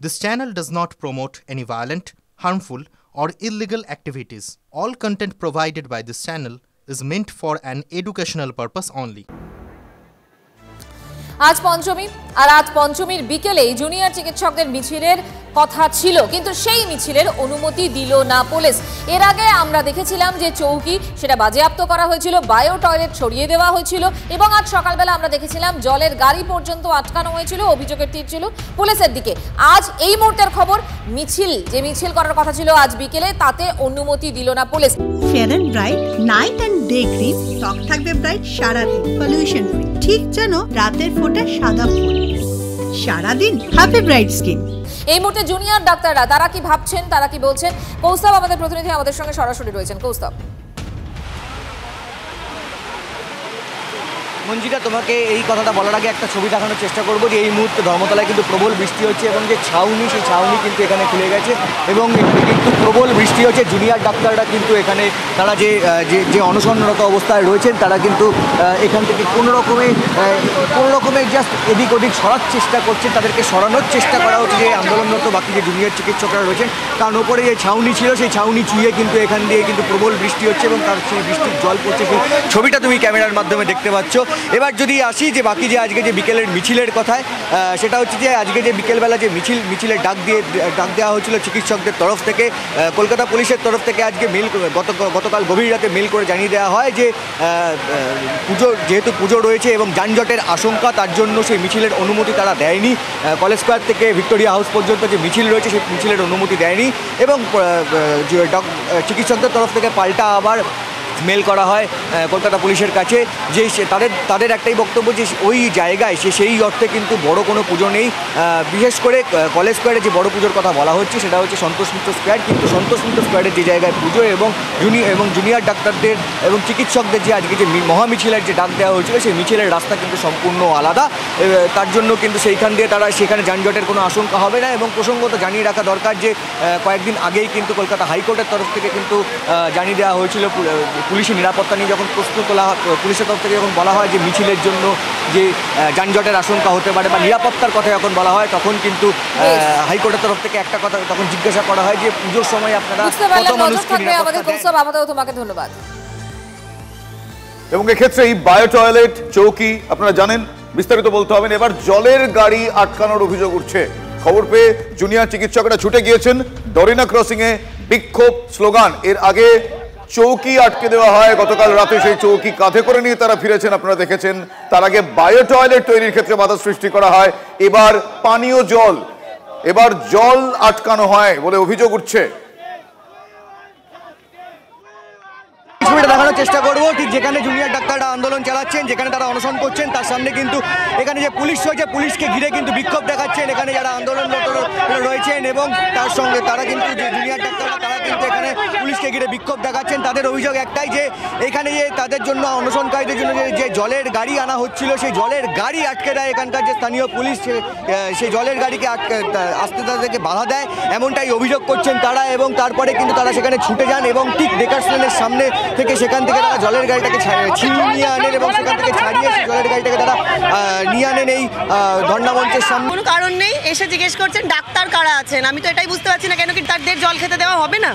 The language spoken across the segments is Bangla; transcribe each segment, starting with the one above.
This channel does not promote any violent, harmful, or illegal activities. All content provided by this channel is meant for an educational purpose only. আজ পঞ্চমী আর আজ পঞ্চমীর বিকেলেই জুনিয়র চিকিৎসকদের মিছিলের কথা ছিল, কিন্তু সেই মিছিলের অনুমতি দিল না পুলিশ। এর আগে আমরা দেখেছিলাম যে চৌকি সেটা বাজেয়াপ্ত করা হয়েছিল, বায়ো টয়লেট সরিয়ে দেওয়া হয়েছিল এবং আজ সকালবেলা আমরা দেখেছিলাম জলের গাড়ি পর্যন্ত আটকানো হয়েছিল। অভিযোগের তীর ছিল পুলিশের দিকে। আজ এই মুহূর্তের খবর, মিছিল করার কথা ছিল আজ বিকেলে, তাতে অনুমতি দিল না পুলিশ। Fair and bright night and day cream, ত্বক থাকবে ব্রাইট সারাদিন, পলিউশন ফ্রি, ঠিক যেন রাতের ফোঁটা সাদা ফুল। সারাদিন হ্যাপি ব্রাইট স্কিন। এই মুহূর্তে জুনিয়র ডাক্তাররা তারা কি ভাবছেন, তারা কি বলছেন, কৌস্তব আমাদের প্রতিনিধি আমাদের সঙ্গে সরাসরি রয়েছেন। কৌস্তব, মঞ্জিকা, তোমাকে এই কথাটা বলার আগে একটা ছবি দেখানোর চেষ্টা করবো যে এই মুহূর্তে ধর্মতলায় কিন্তু প্রবল বৃষ্টি হচ্ছে এবং যে ছাউনি, সেই ছাউনি কিন্তু এখানে খুলে গেছে এবং এখানে কিন্তু প্রবল বৃষ্টি হচ্ছে। জুনিয়র ডাক্তাররা কিন্তু এখানে তারা যে অনশনরত অবস্থায় রয়েছেন তারা কিন্তু এখান থেকে কোনো রকমে জাস্ট এদিক ওদিক সরার চেষ্টা করছেন, তাদেরকে সরানোর চেষ্টা করা হচ্ছে যে আন্দোলনরত বাকি যে জুনিয়র চিকিৎসকরা রয়েছেন। কারণ ওপরে যে ছাউনি ছিল সেই ছাউনি চুইয়ে কিন্তু এখান দিয়ে কিন্তু প্রবল বৃষ্টি হচ্ছে এবং তার সেই বৃষ্টির জল পড়ছে, সেই ছবিটা তুমি ক্যামেরার মাধ্যমে দেখতে পাচ্ছ। এবার যদি আসি যে বাকি যে আজকে যে বিকেলের মিছিলের কথায়, সেটা হচ্ছে যে আজকে যে বিকেলবেলা যে মিছিলের ডাক দেওয়া হয়েছিল চিকিৎসকদের তরফ থেকে, কলকাতা পুলিশের তরফ থেকে আজকে গতকাল গভীর রাতে মেল করে জানিয়ে দেওয়া হয় যে যেহেতু পুজো রয়েছে এবং যানজটের আশঙ্কা, তার জন্য সেই মিছিলের অনুমতি তারা দেয়নি। কলেজ স্কোয়ার থেকে ভিক্টোরিয়া হাউস পর্যন্ত যে মিছিল রয়েছে সেই মিছিলের অনুমতি দেয়নি এবং চিকিৎসকদের তরফ থেকে পাল্টা আবার মেল করা হয় কলকাতা পুলিশের কাছে যে তাদের একটাই বক্তব্য যে ওই জায়গায় সেই অর্থে কিন্তু বড় কোনো পুজো নেই। বিশেষ করে কলেজ স্কোয়ারে যে বড় পুজোর কথা বলা হচ্ছে সেটা হচ্ছে সন্তোষ মিত্র স্কোয়ার, কিন্তু সন্তোষ মিত্র স্কোয়ারের যে জায়গায় পুজো এবং জুনিয়র ডাক্তারদের এবং চিকিৎসকদের যে আজকে যে মহামিছিলের যে ডাক দেওয়া হয়েছিল সেই মিছিলের রাস্তা কিন্তু সম্পূর্ণ আলাদা। তার জন্য কিন্তু সেইখান দিয়ে সেখানে যানজটের কোনো আশঙ্কা হবে না। এবং প্রসঙ্গত জানিয়ে রাখা দরকার যে কয়েকদিন আগেই কিন্তু কলকাতা হাইকোর্টের তরফ থেকে কিন্তু জানিয়ে দেওয়া হয়েছিল পুলিশি নিরাপত্তা নিয়ে যখন প্রশ্ন তোলা হয়, পুলিশের তরফ থেকে যখন বলা হয় যে মিছিলের জন্য যে যানজটের আশঙ্কা হতে পারে বা নিরাপত্তার কথা যখন বলা হয়, তখন কিন্তু হাইকোর্টের তরফ থেকে একটা কথা তখন জিজ্ঞাসা করা হয় যে পুজোর সময় আপনারা কত মানুষকে তোমাকে ধন্যবাদ। এবং এক্ষেত্রে এই বায়ো টয়লেট চৌকি আপনারা জানেন, বিস্তারিত বলতে হবে। এবার জলের গাড়ি আটকানোর অভিযোগ উঠছে। খবর পেয়ে জুনিয়র চিকিৎসকরা ছুটে গিয়েছেন ডরিনা ক্রসিং এ, বিক্ষোভ স্লোগান। এর আগে চৌকি আটকে দেওয়া হয়, গতকাল রাতে সেই চৌকি কাঁধে করে নিয়ে তারা ফিরেছেন, আপনারা দেখেছেন। তার আগে বায়ো টয়লেট তৈরির ক্ষেত্রে বাধা সৃষ্টি করা হয়। এবার পানীয় জল, এবার জল আটকানো হয় বলে অভিযোগ উঠছে। ছবিটা দেখানোর চেষ্টা করবো, ঠিক যেখানে জুনিয়র ডাক্তাররা আন্দোলন চালাচ্ছেন, যেখানে তারা অনশন করছেন, তার সামনে কিন্তু এখানে যে পুলিশ রয়েছে, পুলিশকে ঘিরে কিন্তু বিক্ষোভ দেখাচ্ছেন এখানে যারা আন্দোলনরত রয়েছেন এবং তার সঙ্গে তারা কিন্তু যে জুনিয়র ডাক্তাররা তারা কিন্তু এখানে পুলিশকে ঘিরে বিক্ষোভ দেখাচ্ছেন। তাদের অভিযোগ একটাই যে এখানে যে তাদের জন্য অনশনকারীদের জন্য যে জলের গাড়ি আনা হচ্ছিল সেই জলের গাড়ি আটকে দেয় এখানকার যে স্থানীয় পুলিশ, সেই জলের গাড়িকে আসতে তাদেরকে বাধা দেয়, এমনটাই অভিযোগ করছেন তারা। এবং তারপরে কিন্তু তারা সেখানে ছুটে যান এবং ঠিক ডেকার্সল্যান্ডের সামনে থেকে সেখান থেকে তারা জলের গাড়িটাকে ছিনিয়ে নিয়ে আনেন এবং সেখান থেকে ছাড়িয়ে সেই জলের গাড়িটাকে তারা নিয়ে আনেন এই ধর্ণামঞ্চের সামনে। কোনো কারণ নেই, এসে জিজ্ঞেস করছেন ডাক্তার কারা আছেন। আমি তো এটাই বুঝতে পারছি না কেন কি তাদের জল খেতে দেওয়া হবে না,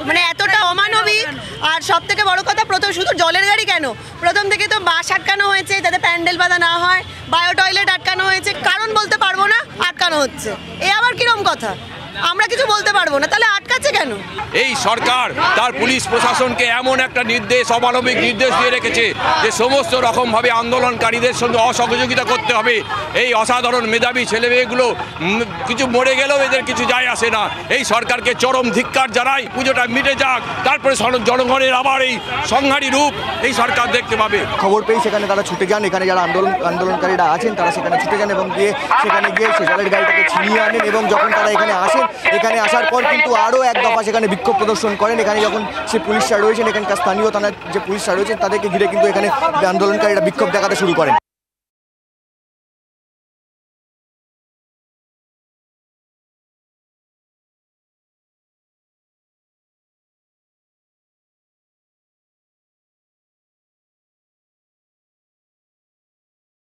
মানে এতটা অমানবিক। আর সব থেকে বড় কথা, প্রথম শুধু জলের গাড়ি কেন, প্রথম থেকে তো বাস আটকানো হয়েছে যাতে প্যান্ডেল বাঁধা না হয়, বায়ো টয়লেট আটকানো হয়েছে, কারণ বলতে পারবো না, আটকানো হচ্ছে। এ আবার কিরম কথা, আমরা কিছু বলতে পারবো না, তাহলে আটকাচ্ছে কেন? এই সরকার তার পুলিশ প্রশাসনকে এমন একটা অমানবিক নির্দেশ দিয়ে রেখেছে যে সমস্ত রকমভাবে আন্দোলনকারীদের সঙ্গে অসহযোগিতা করতে হবে। এই অসাধারণ মেধাবী ছেলেমেয়েগুলো কিছু মরে গেলেও এদের কিছু যায় আসে না। এই সরকারকে চরম ধিক্কার জানাই। পুজোটা মিটে যাক, তারপরে জনগণের আবার এই সংহারী রূপ এই সরকার দেখতে পাবে। খবর পেয়ে সেখানে তারা ছুটে যান, এখানে যারা আন্দোলনকারীরা আছেন তারা সেখানে ছুটে যান এবং সেখানে গিয়ে সে জলের গাড়িটাকে ছিনিয়ে আনেন। এবং যখন তারা এখানে আসেন, এখানে আসার পর কিন্তু আরও এক দফা সেখানে বিক্ষোভ প্রদর্শন করেন। এখানে যখন সে পুলিশরা রয়েছেন, এখানকার স্থানীয় থানার যে পুলিশরা রয়েছেন তাদেরকে ঘিরে কিন্তু এখানে আন্দোলনকারীরা বিক্ষোভ দেখাতে শুরু করেন।